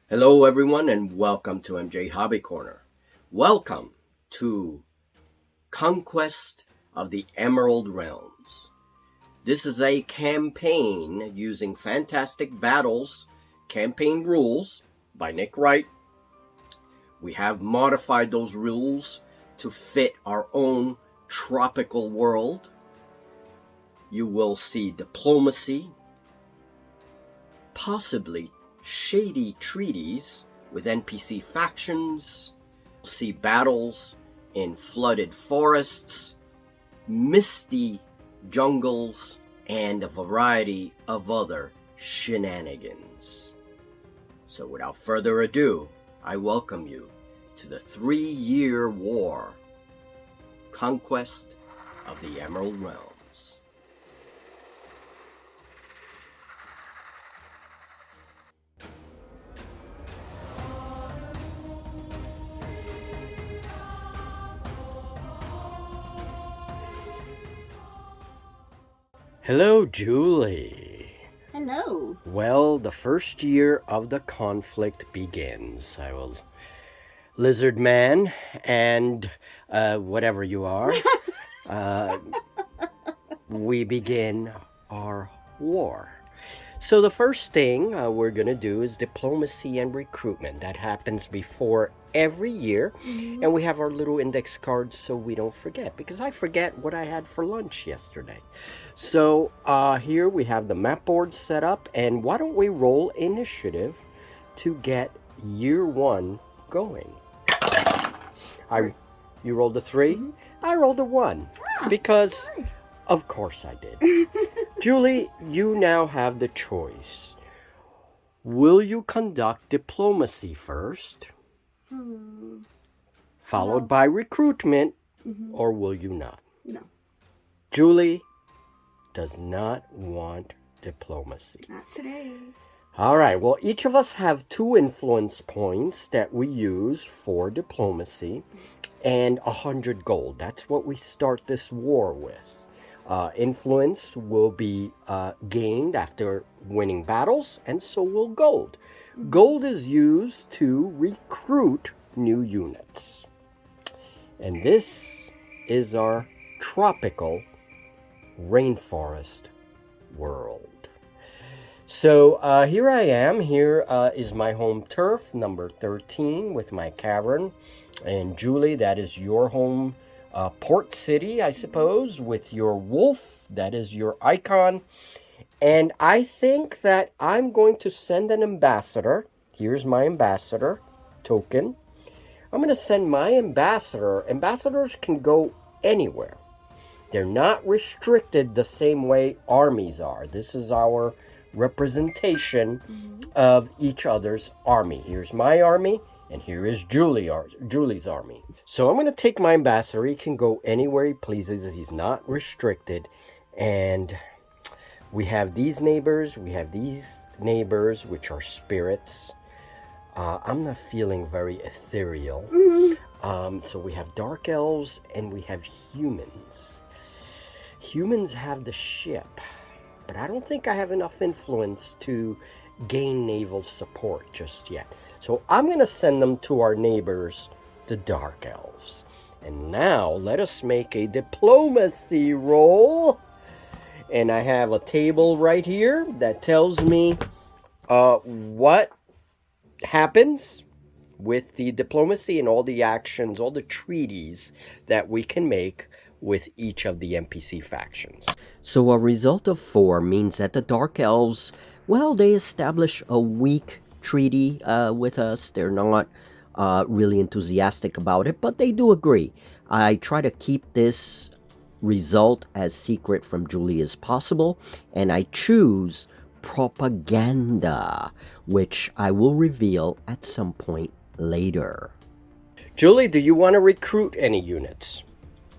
Hello, everyone, and welcome to MJ Hobby Corner. Welcome to Conquest of the Emerald Realms. This is a campaign using Fantastic Battles campaign rules by Nick Wright. We have modified those rules to fit our own tropical world. You will see diplomacy, possibly shady treaties with NPC factions, see battles in flooded forests, misty jungles, and a variety of other shenanigans. So without further ado, I welcome you to the 3-year war, Conquest of the Emerald Realms. Hello, Julie. Hello. Well, the first year of the conflict begins. I will, lizard man, and whatever you are, we begin our war. So the first thing we're going to do is diplomacy and recruitment. That happens before every year. And we have our little index cards so we don't forget, because I forget what I had for lunch yesterday. So here we have the map board set up, and why don't we roll initiative to get year one going? You rolled a 3? I rolled a 1 because of course I did. Julie, you now have the choice. Will you conduct diplomacy first, followed by recruitment, or will you not? No. Julie does not want diplomacy. Not today. All right, well, each of us have 2 influence points that we use for diplomacy and 100 gold. That's what we start this war with. Influence will be gained after winning battles, and so will gold. Gold is used to recruit new units. And this is our tropical rainforest world. So here I am. Here is my home turf, number 13, with my cavern. And Julie, that is your home port city, I suppose, with your wolf. That is your icon. And I think that I'm going to send an ambassador. Here's my ambassador token. I'm going to send my ambassador. Ambassadors can go anywhere. They're not restricted the same way armies are. This is our representation of each other's army. Here's my army, and here is Julie's army. So I'm going to take my ambassador. He can go anywhere he pleases. He's not restricted. And we have these neighbors. We have these neighbors, which are spirits. I'm not feeling very ethereal. So we have dark elves and we have humans. Humans have the ship, but I don't think I have enough influence to gain naval support just yet. So I'm going to send them to our neighbors, the Dark Elves. And now let us make a diplomacy roll. And I have a table right here that tells me what happens with the diplomacy and all the actions, all the treaties that we can make with each of the NPC factions. So a result of 4 means that the Dark Elves, well, they establish a weak treaty with us. They're not really enthusiastic about it, but they do agree. I try to keep this result as secret from Julie as possible, and I choose propaganda, which I will reveal at some point later. Julie, do you want to recruit any units?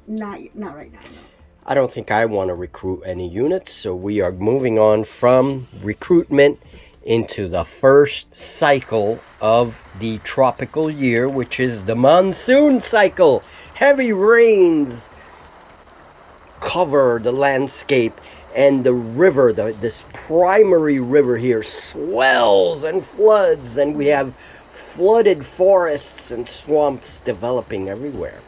Not right now. No. I don't think I want to recruit any units, so we are moving on from recruitment into the first cycle of the tropical year, which is the monsoon cycle. Heavy rains cover the landscape, and the river, this primary river here, swells and floods, and we have flooded forests and swamps developing everywhere.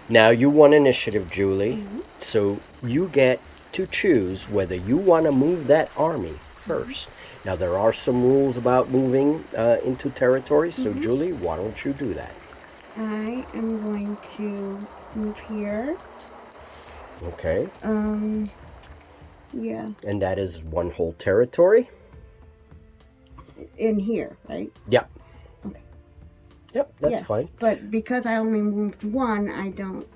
Now you won initiative, Julie, so you get to choose whether you want to move that army first. Now there are some rules about moving into territory, so Julie, why don't you do that? I am going to move here. Okay. Yeah. And that is one whole territory? In here, right? Yep. Okay. Yep, that's fine. But because I only moved one, I don't.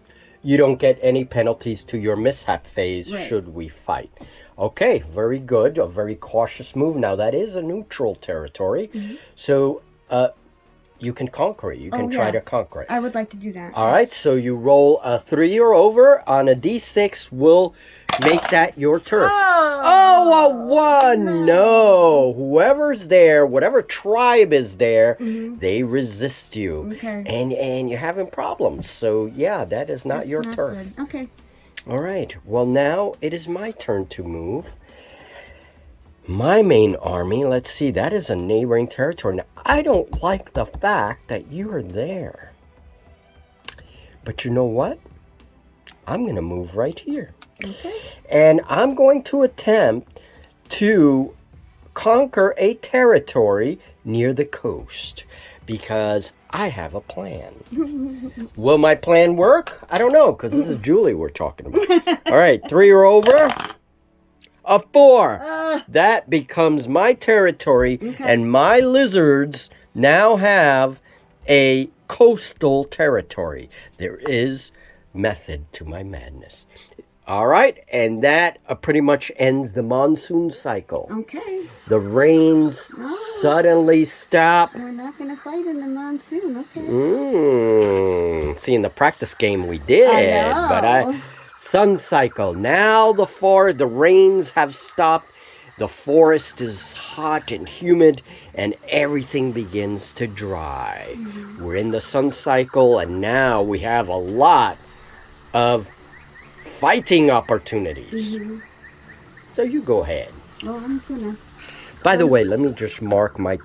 You don't get any penalties to your mishap phase Right. should we fight. Okay, very good. A very cautious move. Now, that is a neutral territory. So, you can conquer it. You can try to conquer it. I would like to do that. All right, so you roll a 3 or over on a d6. We'll make that your turf. Oh, a 1! No. Whoever's there, whatever tribe is there, they resist you. Okay. And you're having problems. So, yeah, that is not your Not turf. good. Okay. All right, well, now it is my turn to move. My main army, let's see, that is a neighboring territory. Now, I don't like the fact that you are there. But you know what? I'm going to move right here. Okay. And I'm going to attempt to conquer a territory near the coast because I have a plan. Will my plan work? I don't know, because this is Julie we're talking about. All right, 3 or over. A 4. That becomes my territory, and my lizards now have a coastal territory. There is method to my madness. All right, and that pretty much ends the monsoon cycle. Okay. The rains suddenly stop. We're not going to fight in the monsoon. Okay. See, in the practice game we did, I know. Sun cycle. Now the rains have stopped. The forest is hot and humid, and everything begins to dry. We're in the sun cycle, and now we have a lot of fighting opportunities. So you go ahead. Oh, I'm gonna. By the way, let me just mark my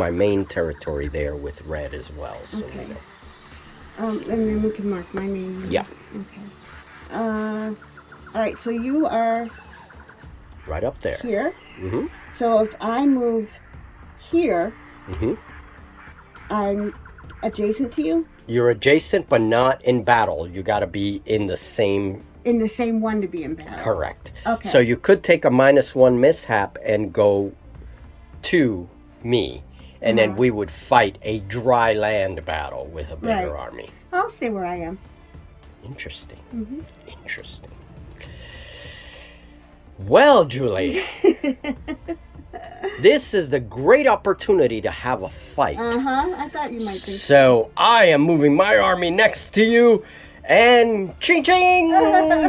main territory there with red as well. So Okay. you know. And then we can mark my name. Yeah. Okay. All right. So you are Right up there. here. Mm-hmm. So if I move here, Mm-hmm. I'm adjacent to you. You're adjacent, but not in battle. You got to be in the same. In the same one to be in battle. Correct. Okay. So you could take a -1 mishap and go to me, and then we would fight a dry land battle with a bigger army. I'll stay where I am. Interesting. Interesting. Well, Julie, this is the great opportunity to have a fight. I thought you might think. So I am moving my army next to you, and ching-ching,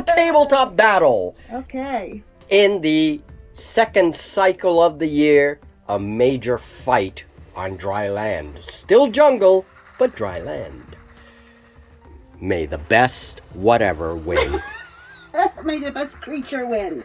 tabletop battle. Okay. In the second cycle of the year, a major fight on dry land. Still jungle, but dry land. May the best whatever win. May the best creature win.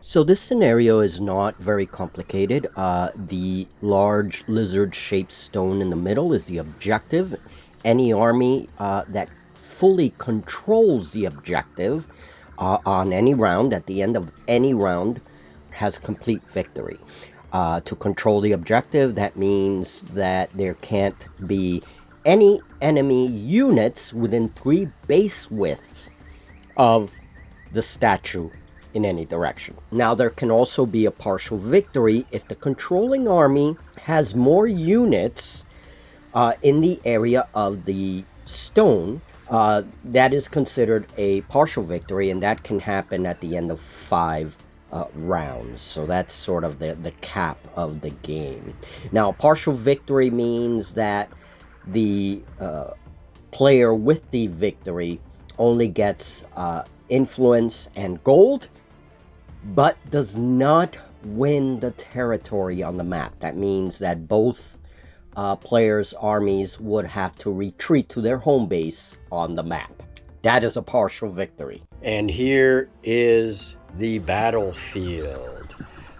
So this scenario is not very complicated. The large lizard-shaped stone in the middle is the objective. Any army that fully controls the objective on any round, at the end of any round, has complete victory. To control the objective, that means that there can't be any enemy units within 3 base widths of the statue in any direction. Now, there can also be a partial victory if the controlling army has more units in the area of the stone. That is considered a partial victory, and that can happen at the end of 5 rounds. So that's sort of the cap of the game. Now, partial victory means that the player with the victory only gets influence and gold, but does not win the territory on the map. That means that both players' armies would have to retreat to their home base on the map. That is a partial victory. And here is the battlefield.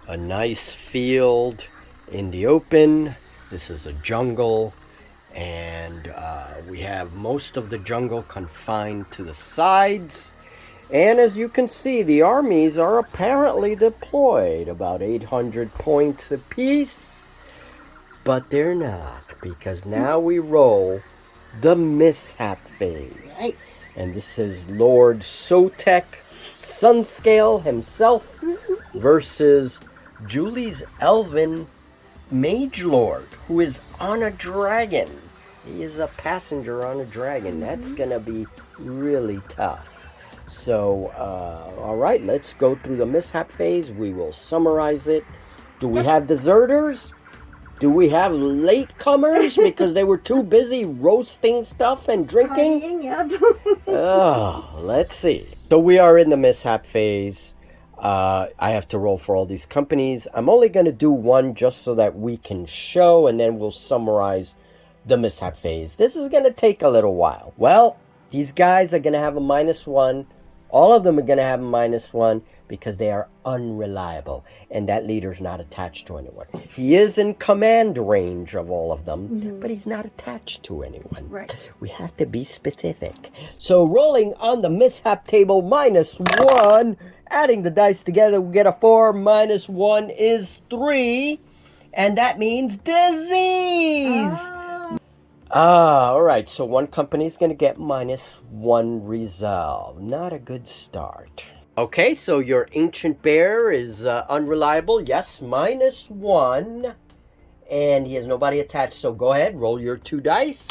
A nice field in the open. This is a jungle, and we have most of the jungle confined to the sides. And as you can see, the armies are apparently deployed, about 800 points apiece. But they're not, because now we roll the mishap phase. Right. And this is Lord Sotek Sunscale himself versus Julie's Elven Mage Lord, who is on a dragon. He is a passenger on a dragon. That's going to be really tough. So, all right, let's go through the mishap phase. We will summarize it. Do we have deserters? Do we have latecomers because they were too busy roasting stuff and drinking? Yep. Oh, let's see. So we are in the mishap phase. I have to roll for all these companies. I'm only going to do one just so that we can show, and then we'll summarize the mishap phase. This is going to take a little while. Well, these guys are going to have a -1. All of them are going to have a -1 because they are unreliable. And that leader's not attached to anyone. He is in command range of all of them, but he's not attached to anyone. Right. We have to be specific. So rolling on the mishap table, -1. Adding the dice together, we get a 4. -1 is 3. And that means disease. All right, so one company is going to get -1 resolve. Not a good start. Okay, so your Ancient Bear is unreliable. Yes, -1. And he has nobody attached, so go ahead, roll your 2 dice.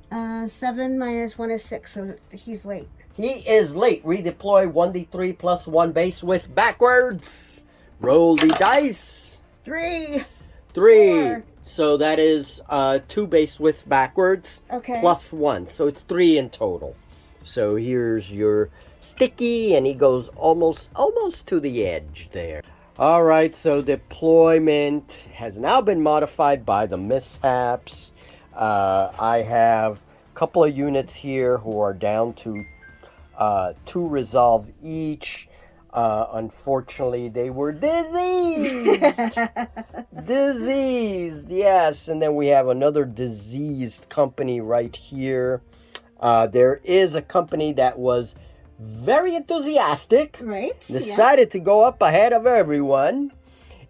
7 -1 is 6, so he's late. He is late. Redeploy 1d3 plus 1 base width backwards. Roll the dice. 3. 3. 4. So that is 2 base widths backwards, Okay. plus 1. So it's 3 in total. So here's your sticky, and he goes almost to the edge there. All right, so deployment has now been modified by the mishaps. I have a couple of units here who are down to 2 resolve each. Unfortunately, they were diseased. Diseased, yes. And then we have another diseased company right here. There is a company that was very enthusiastic. Right. Decided to go up ahead of everyone.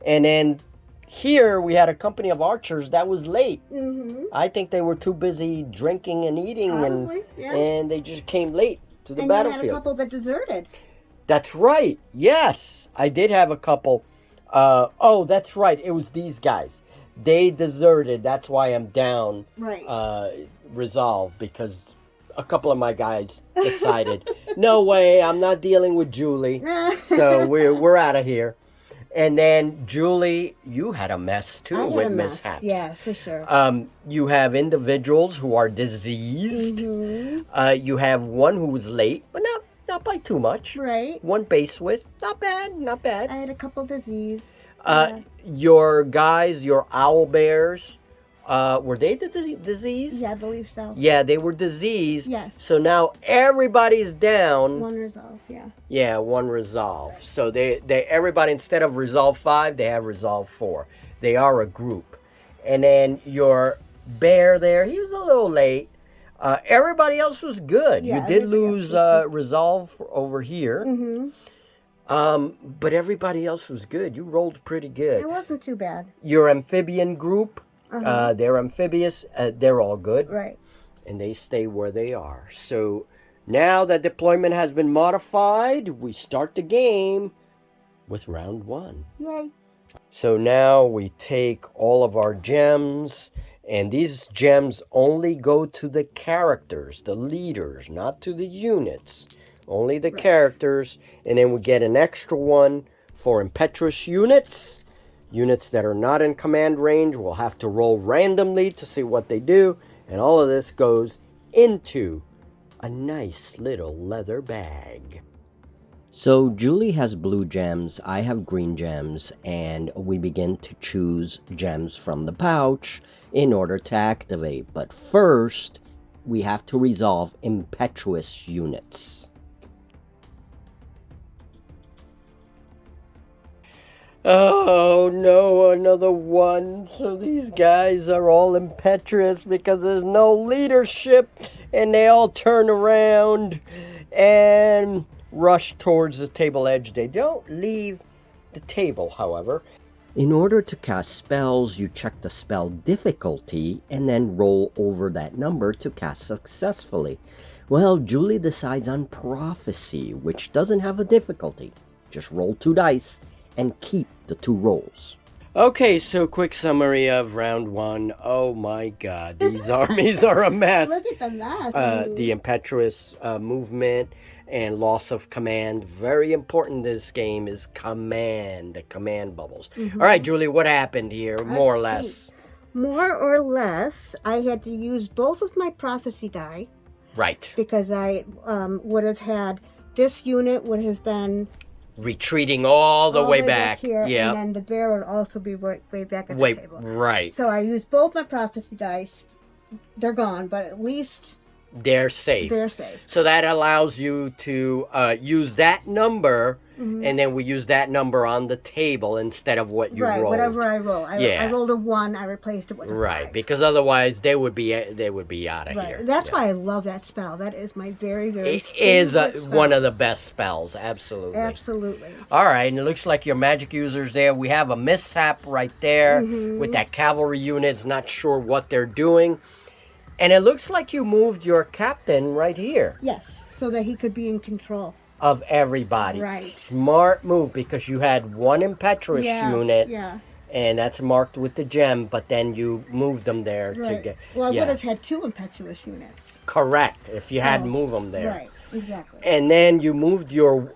And then here we had a company of archers that was late. I think they were too busy drinking and eating. Probably, and they just came late to the and battlefield. you had a couple that deserted. That's right. Yes, I did have a couple. Oh, that's right. It was these guys. They deserted. That's why I'm down. Right. Resolve, because a couple of my guys decided, no way, I'm not dealing with Julie. So we're out of here. And then Julie, you had a mess too with mishaps. Yeah, for sure. You have individuals who are diseased. You have one who was late, but not by too much. Right. 1 base width. Not bad, not bad. I had a couple disease. Your guys, your owl bears, were they diseased? Yeah, I believe so. Yeah, they were diseased. Yes. So now everybody's down. 1 resolve, yeah. Yeah, 1 resolve. So they everybody, instead of resolve 5, they have resolve 4. They are a group. And then your bear there, he was a little late. Everybody else was good. Yeah, you did lose resolve over here. But everybody else was good. You rolled pretty good. It wasn't too bad. Your amphibian group, they're amphibious. They're all good. Right. And they stay where they are. So now that deployment has been modified, we start the game with round 1. Yay. So now we take all of our gems, and these gems only go to the characters, the leaders, not to the units. Only the characters, and then we get an extra one for Impetuous units. Units that are not in command range will have to roll randomly to see what they do, and all of this goes into a nice little leather bag. So Julie has blue gems, I have green gems, and we begin to choose gems from the pouch in order to activate. But first, we have to resolve Impetuous units. Oh no, another one. So these guys are all impetuous because there's no leadership, and they all turn around and rush towards the table edge. They don't leave the table, however. In order to cast spells, you check the spell difficulty and then roll over that number to cast successfully. Well, Julie decides on prophecy, which doesn't have a difficulty. Just roll 2 dice and keep the 2 rolls. Okay, so quick summary of round 1. Oh my god, these armies are a mess. Look at the mess. The impetuous movement and loss of command. Very important in this game is command, the command bubbles. All right, Julie, what happened here, more or less? More or less, I had to use both of my prophecy die. Right. Because I would have had, this unit would have been retreating all the way back here, yeah, and then the bear would also be way back at the table. Right. So I used both my prophecy dice. They're gone, but at least they're safe. They're safe. So that allows you to use that number, and then we use that number on the table instead of what you rolled. Right, whatever I roll. I rolled a 1, I replaced it with a 5. Because otherwise they would be out of here. That's why I love that spell. That is my very, very It is one of the best spells, absolutely. Absolutely. All right, and it looks like your magic users there. We have a mishap right there with that cavalry unit. It's not sure what they're doing. And it looks like you moved your captain right here. Yes, so that he could be in control of everybody. Right. Smart move, because you had one impetuous unit. Yeah. And that's marked with the gem, but then you moved them there to get. Well, I would have had 2 impetuous units. Correct, if you hadn't moved them there. Right, exactly. And then you moved your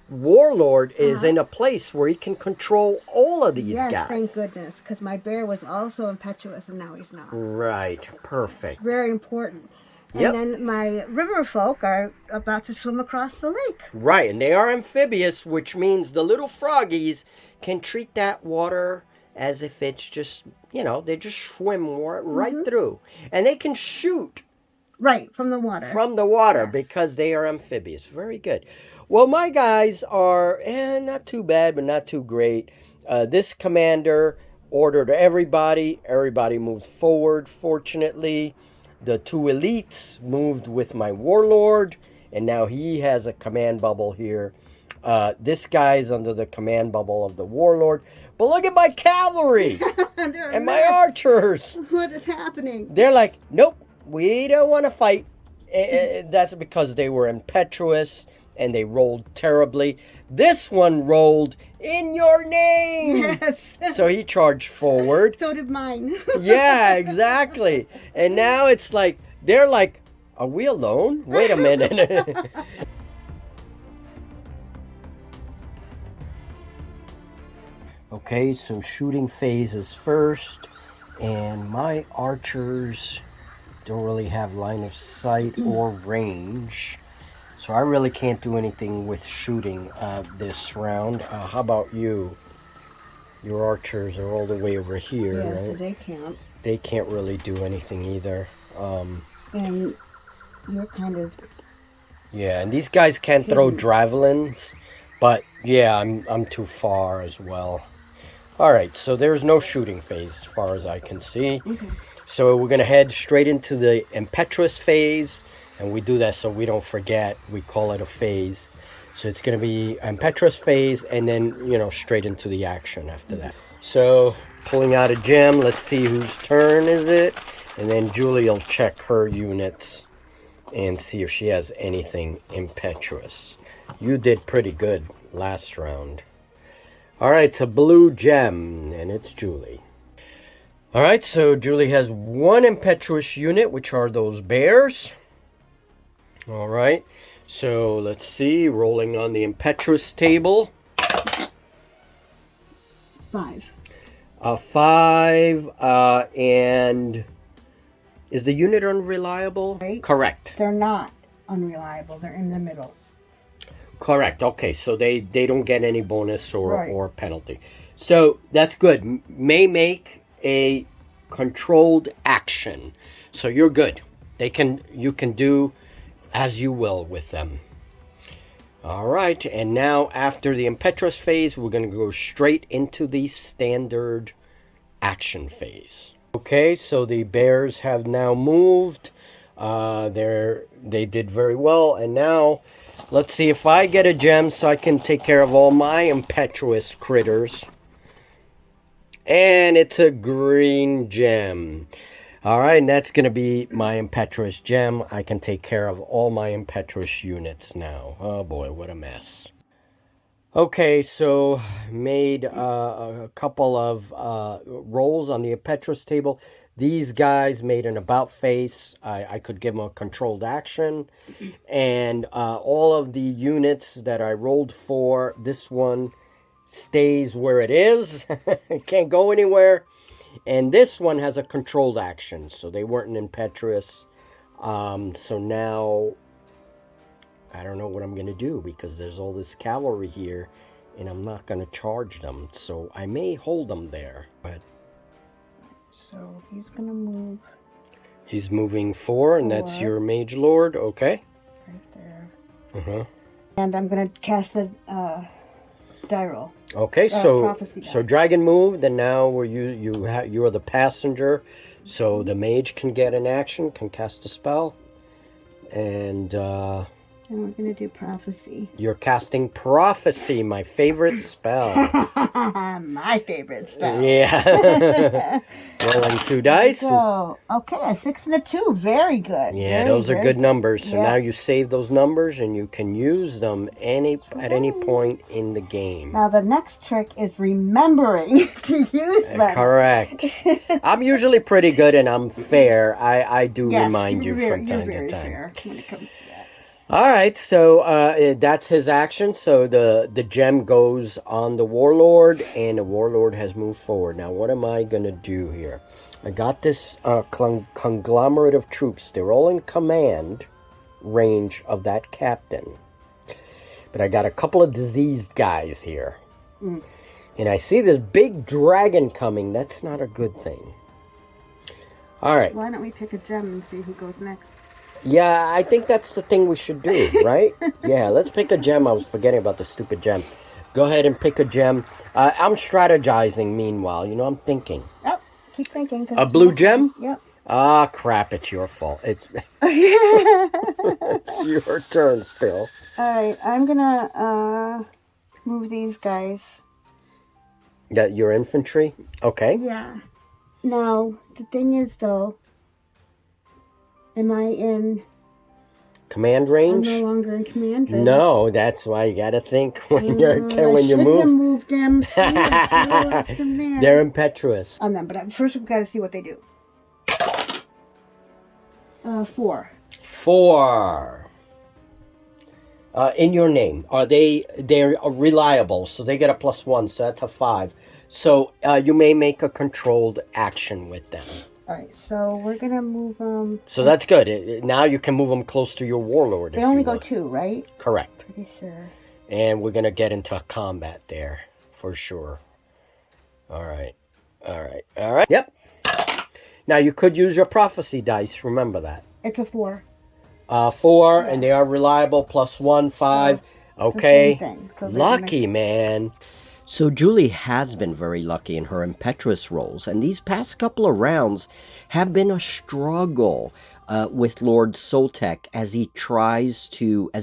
warlord is in a place where he can control all of these guys. Yes, thank goodness, because my bear was also impetuous and now he's not. Right, perfect. Very important. And then my river folk are about to swim across the lake. Right, and they are amphibious, which means the little froggies can treat that water as if it's just, they just swim right through. And they can shoot. Right, from the water. From the water, because they are amphibious. Very good. Well, my guys are not too bad, but not too great. This commander ordered everybody. Everybody moved forward, fortunately. The 2 elites moved with my warlord, and now he has a command bubble here. This guy's under the command bubble of the warlord. But look at my cavalry and my archers. What is happening? They're like, nope, we don't want to fight. That's because they were impetuous and they rolled terribly. This one rolled in your name. Yes. So he charged forward. So did mine. Yeah, exactly. And now it's like, they're like, are we alone? Wait a minute. Okay, so shooting phase is first. And my archers don't really have line of sight or range. So I really can't do anything with shooting this round. How about you? Your archers are all the way over here, right? right? So they can't. They can't really do anything either. And you're kind of... Yeah, and these guys can't throw javelins, but yeah, I'm too far as well. All right, so there's no shooting phase as far as I can see. Okay. So we're going to head straight into the impetuous phase. And we do that so we don't forget. We call it a phase. So it's going to be impetuous phase and then, straight into the action after that. So pulling out a gem. Let's see whose turn is it. And then Julie will check her units and see if she has anything impetuous. You did pretty good last round. All right, it's a blue gem and it's Julie. All right, so Julie has 1 impetuous unit, which are those bears. All right, so let's see, rolling on the impetuous table. 5. 5, and is the unit unreliable? Right. Correct. They're not unreliable. They're in the middle. Correct. Okay, so they don't get any bonus Right. or penalty. So that's good. May make a controlled action. So you're good. You can do as you will with them. All right, and now after the Impetuous phase, we're going to go straight into the standard action phase. Okay, so the bears have now moved. They did very well, and now let's see if I get a gem so I can take care of all my Impetuous critters. And it's a green gem. All right, and that's going to be my Impetuous gem. I can take care of all my Impetuous units now. Oh boy, what a mess. Okay, so made a couple of rolls on the Impetuous table. These guys made an about face. I could give them a controlled action. And all of the units that I rolled for, this one stays where it is. It can't go anywhere. And this one has a controlled action, so they weren't an Impetuous. So now I don't know what I'm going to do because there's all this cavalry here, and I'm not going to charge them. So I may hold them there. But So he's going to move he's moving 4, and that's your Mage Lord. Okay. right there. Uh-huh. And I'm going to cast a die roll. Okay, Prophecy die. so dragon moved, and now you are the passenger, so the mage can get an action, can cast a spell, and And we're going to do prophecy. you're casting prophecy, my favorite spell. My favorite spell. Yeah. Rolling 2 dice. So, okay, a 6 and a 2. Very good. Yeah, Very those are good good. numbers. So Yeah. now you save those numbers, and you can use them at any point in the game. Now, the next trick is remembering to use them. Correct. I'm usually pretty good, and I'm fair. I do Yes, remind you you're from very, time you're to very time. fair when it comes to that. All right, so that's his action. So the gem goes on the warlord, and the warlord has moved forward. Now, what am I gonna do here? I got this conglomerate of troops. They're all in command range of that captain, but I got a couple of diseased guys here, and I see this big dragon coming. That's not a good thing. All right. Why don't we pick a gem and see who goes next? Yeah, I think that's the thing we should do, right? Yeah, let's pick a gem. I was forgetting about the stupid gem. Go ahead and pick a gem. I'm strategizing meanwhile. You know, I'm thinking. Oh, keep thinking. A blue gem? Yep. Ah, crap. It's your fault. It's your turn still. All right, I'm going to move these guys. That your infantry? Okay. Yeah. Now, the thing is, though, am I in... Command I'm range? no longer in command range. No, that's why you got to think when you I move. have moved them. From there. They're impetuous. On them, but first we've got to see what they do. 4. 4. In your name, they're reliable, so they get a +1, so that's a 5. So you may make a controlled action with them. All right, so we're gonna move them. So that's good. Now you can move them close to your warlord. They only go 2, right? Correct. Pretty sure. And we're gonna get into combat there for sure. All right. Yep. Now you could use your prophecy dice. Remember that. It's a 4. 4, and they are reliable. +1, 5. Okay. Same thing. So Lucky, man. So Julie has been very lucky in her impetuous rolls, and these past couple of rounds have been a struggle with Lord Soltek as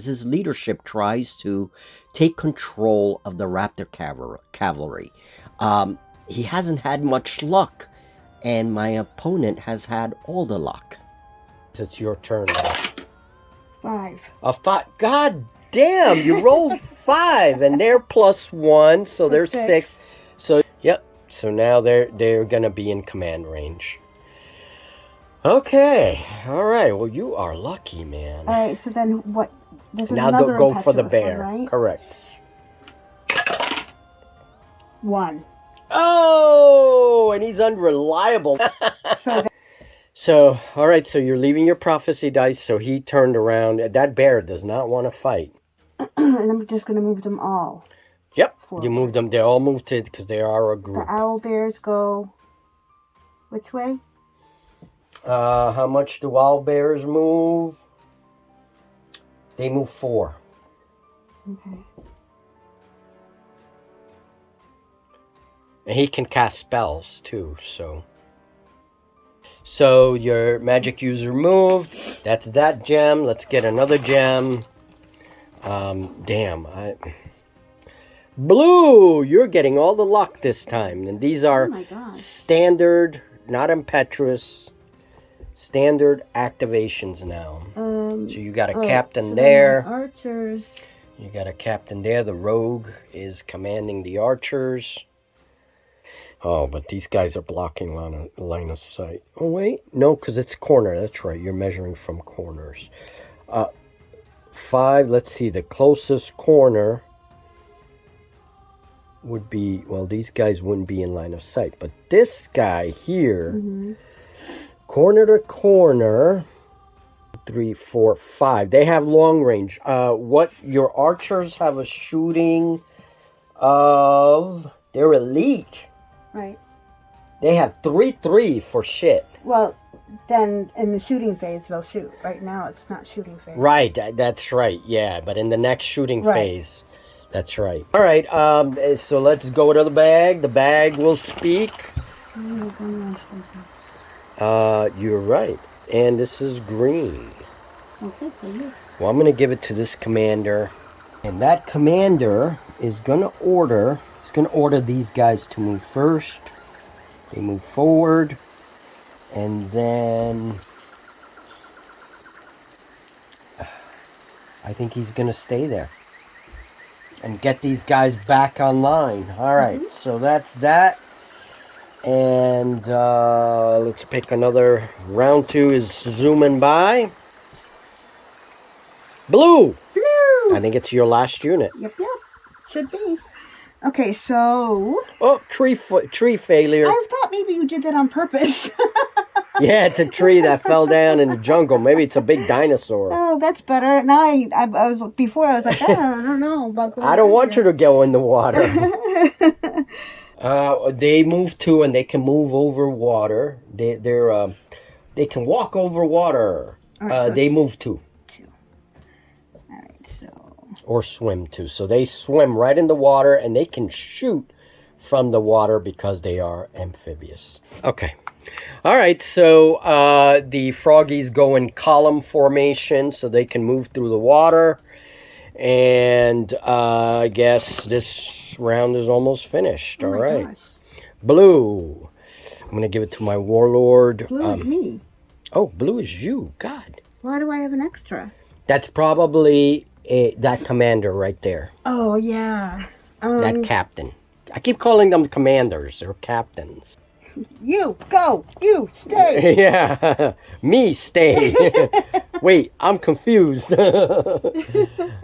his leadership tries to take control of the Raptor cavalry. He hasn't had much luck, and my opponent has had all the luck. It's your turn now. 5. A 5. God damn, you rolled 5, and they're +1, so they're 6. So, yep. So now they're gonna be in command range. Okay. All right. Well, you are lucky, man. All right. So then what? This is Now another go for the impetuous bear. one, right? Correct. 1. Oh, and he's unreliable. So, all right, so you're leaving your prophecy dice, so he turned around. That bear does not want to fight. And I'm just going to move them all. Yep, forward. you move them. They all move to because they are a group. The owl bears go which way? How much do owl bears move? They move 4. Okay. And he can cast spells too, so. So your magic user moved. That's that gem. Let's get another gem. Blue, you're getting all the luck this time. And these are standard, not impetuous, standard activations now. So you got a captain there. Archers. You got a captain there. The rogue is commanding the archers. Oh, but these guys are blocking line of sight. Oh, wait. No, because it's corner. That's right. You're measuring from corners. 5. Let's see. The closest corner would be... Well, these guys wouldn't be in line of sight. But this guy here, corner to corner... 3, 4, 5. They have long range. What your archers have a shooting of... They're elite. Right. They have 3/3 for shit. Well, then in the shooting phase they'll shoot. Right now it's not shooting phase. Right, that's right. Yeah, but in the next shooting phase, that's right. All right. So let's go to the bag. The bag will speak. You're right. And this is green. Okay, so you. Well, I'm going to give it to this commander. And that commander is going to order... He's going to order these guys to move first. They move forward. And then... I think he's going to stay there. And get these guys back online. All right, so that's that. And let's pick another. Round 2 is zooming by. Blue! Blue! I think it's your last unit. Yep. Should be. Okay, so... Oh, tree failure. I thought maybe you did that on purpose. Yeah, it's a tree that fell down in the jungle. Maybe it's a big dinosaur. Oh, that's better. Now I was like, I don't know about going. I don't want you to go in the water. They move 2 and they can move over water. They can walk over water. Right, so they move 2. All right, so. Or swim 2. So they swim right in the water and they can shoot from the water because they are amphibious. Okay. All right, so the froggies go in column formation so they can move through the water. And I guess this round is almost finished. All right. Gosh. Blue. I'm going to give it to my warlord. Blue is me. Oh, blue is you. God. Why do I have an extra? That's probably that commander right there. Oh, yeah. That captain. I keep calling them commanders. They're captains. You go. You stay. Yeah. Me stay. Wait, I'm confused. All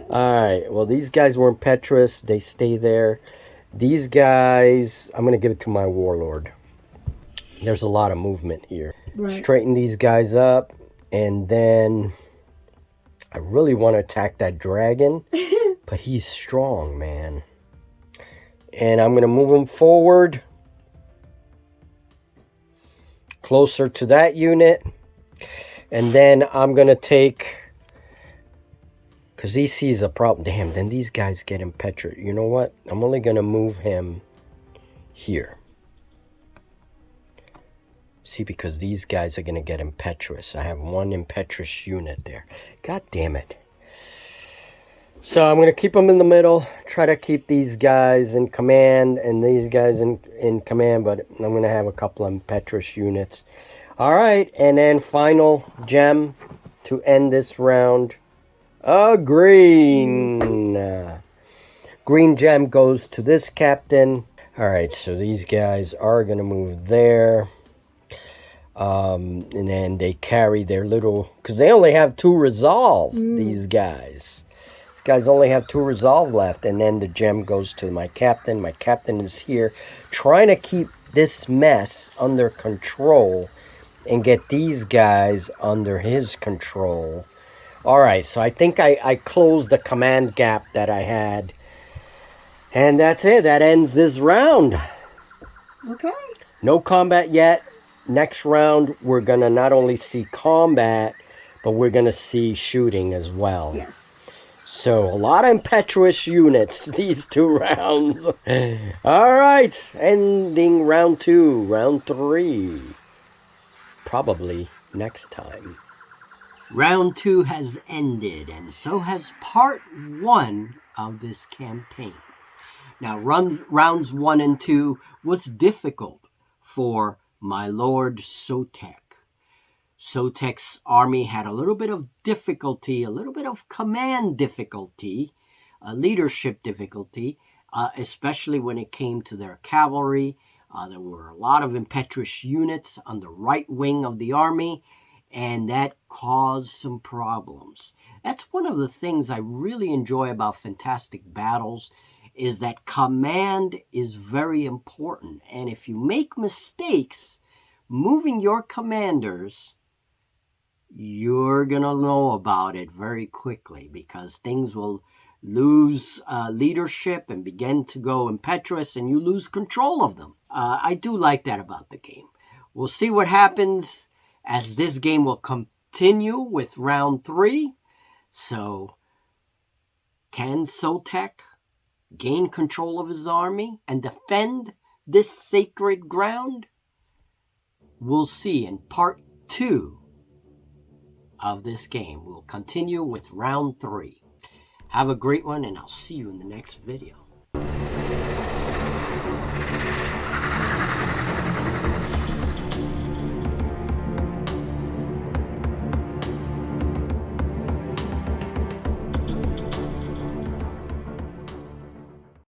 right. Well, these guys were impetuous. They stay there. These guys, I'm going to give it to my warlord. There's a lot of movement here. Right. Straighten these guys up. And then I really want to attack that dragon. But he's strong, man. And I'm going to move him forward. Closer to that unit. And then I'm going to take... Because he sees a problem. Damn, then these guys get impetuous. You know what? I'm only going to move him here. See, because these guys are going to get impetuous. I have 1 impetuous unit there. God damn it. So I'm going to keep them in the middle. Try to keep these guys in command and these guys in command. But I'm going to have a couple of impetuous units. All right. And then final gem to end this round. Green. Green gem goes to this captain. All right. So these guys are going to move there. And then they carry their little... Because they only have 2 resolve, these guys. These guys only have 2 resolve left. And then the gem goes to my captain. My captain is here trying to keep this mess under control and get these guys under his control. All right, so I think I closed the command gap that I had. And that's it. That ends this round. Okay. No combat yet. Next round, we're going to not only see combat, but we're going to see shooting as well. Yes. So, a lot of impetuous units these 2 rounds. All right, ending round 2, round 3. Probably next time. Round 2 has ended, and so has part 1 of this campaign. Now, rounds 1 and 2 was difficult for my lord Sotek. Sotek's army had a little bit of difficulty, a little bit of command difficulty, leadership difficulty, especially when it came to their cavalry. There were a lot of impetuous units on the right wing of the army, and that caused some problems. That's one of the things I really enjoy about Fantastic Battles, is that command is very important. And if you make mistakes moving your commanders, you're going to know about it very quickly, because things will lose leadership and begin to go impetuous, and you lose control of them. I do like that about the game. We'll see what happens as this game will continue with round 3. So, can Sotek gain control of his army and defend this sacred ground? We'll see in part 2 of this game. We'll continue with round 3. Have a great one, and I'll see you in the next video.